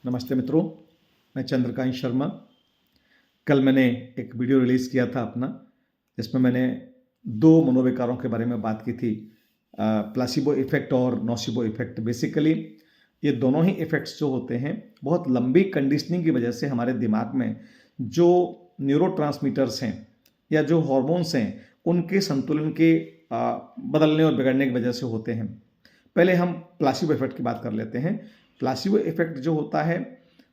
नमस्ते मित्रों, मैं चंद्रकांत शर्मा। कल मैंने एक वीडियो रिलीज़ किया था अपना, जिसमें मैंने 2 मनोविकारों के बारे में बात की थी, प्लेसिबो इफ़ेक्ट और नोसिबो इफ़ेक्ट। बेसिकली ये दोनों ही इफ़ेक्ट्स जो होते हैं, बहुत लंबी कंडीशनिंग की वजह से हमारे दिमाग में जो न्यूरोट्रांसमीटर्स हैं या जो हार्मोन्स हैं, उनके संतुलन के बदलने और बिगड़ने की वजह से होते हैं। पहले हम प्लेसिबो इफ़ेक्ट की बात कर लेते हैं। प्लेसिबो इफ़ेक्ट जो होता है,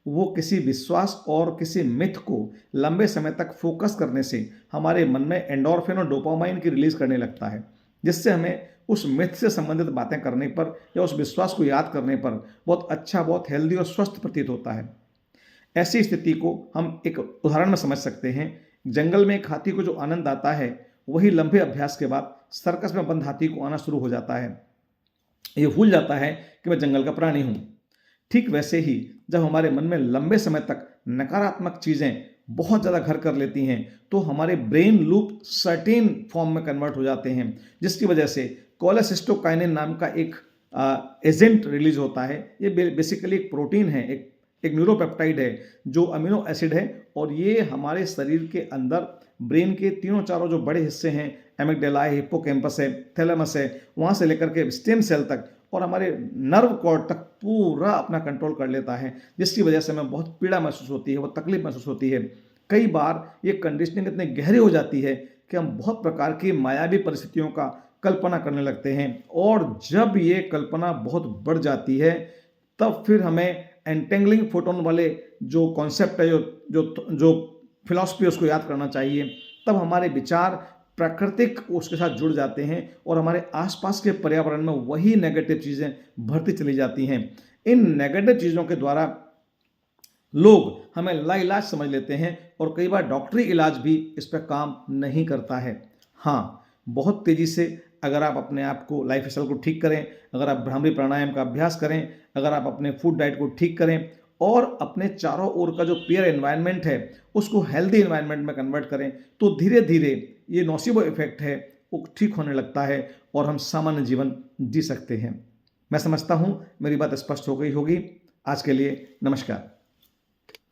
वो किसी विश्वास और किसी मिथ को लंबे समय तक फोकस करने से हमारे मन में एंडोर्फिन और डोपामाइन की रिलीज करने लगता है, जिससे हमें उस मिथ से संबंधित बातें करने पर या उस विश्वास को याद करने पर बहुत अच्छा, बहुत हेल्दी और स्वस्थ प्रतीत होता है। ऐसी स्थिति को हम एक उदाहरण में समझ सकते हैं। जंगल में एक हाथी को जो आनंद आता है, वही लंबे अभ्यास के बाद सर्कस में बंद हाथी को आना शुरू हो जाता है। ये भूल जाता है कि मैं जंगल का प्राणी हूं। ठीक वैसे ही जब हमारे मन में लंबे समय तक नकारात्मक चीजें बहुत ज़्यादा घर कर लेती हैं, तो हमारे ब्रेन लूप सर्टेन फॉर्म में कन्वर्ट हो जाते हैं, जिसकी वजह से कोलेसिस्टोकाइनिन नाम का एक एजेंट रिलीज होता है। ये बेसिकली एक प्रोटीन है, एक न्यूरोपेप्टाइड है जो अमीनो एसिड है, और ये हमारे शरीर के अंदर ब्रेन के तीनों चारों जो बड़े हिस्से हैं, एमिगडाला है, हिप्पोकैम्पस है, थैलेमस है, वहाँ से लेकर के स्टेम सेल तक और हमारे नर्व कॉर्ड तक पूरा अपना कंट्रोल कर लेता है, जिसकी वजह से हमें बहुत पीड़ा महसूस होती है, बहुत तकलीफ महसूस होती है। कई बार ये कंडीशनिंग इतनी गहरी हो जाती है कि हम बहुत प्रकार की मायावी परिस्थितियों का कल्पना करने लगते हैं, और जब ये कल्पना बहुत बढ़ जाती है, तब फिर हमें एंटेंगलिंग फोटोन वाले जो कॉन्सेप्ट है, जो फिलॉसफी, उसको याद करना चाहिए। तब हमारे विचार प्राकृतिक उसके साथ जुड़ जाते हैं और हमारे आसपास के पर्यावरण में वही नेगेटिव चीज़ें बढ़ती चली जाती हैं। इन नेगेटिव चीज़ों के द्वारा लोग हमें लाइलाज समझ लेते हैं, और कई बार डॉक्टरी इलाज भी इस पर काम नहीं करता है। हाँ, बहुत तेज़ी से अगर आप अपने आप को, लाइफ स्टाइल को ठीक करें, अगर आप भ्रामरी प्राणायाम का अभ्यास करें, अगर आप अपने फूड डाइट को ठीक करें और अपने चारों ओर का जो पीयर एनवायरनमेंट है उसको हेल्दी एनवायरनमेंट में कन्वर्ट करें, तो धीरे धीरे ये नोसिबो इफेक्ट है वो ठीक होने लगता है और हम सामान्य जीवन जी सकते हैं। मैं समझता हूँ मेरी बात स्पष्ट हो गई होगी। आज के लिए नमस्कार।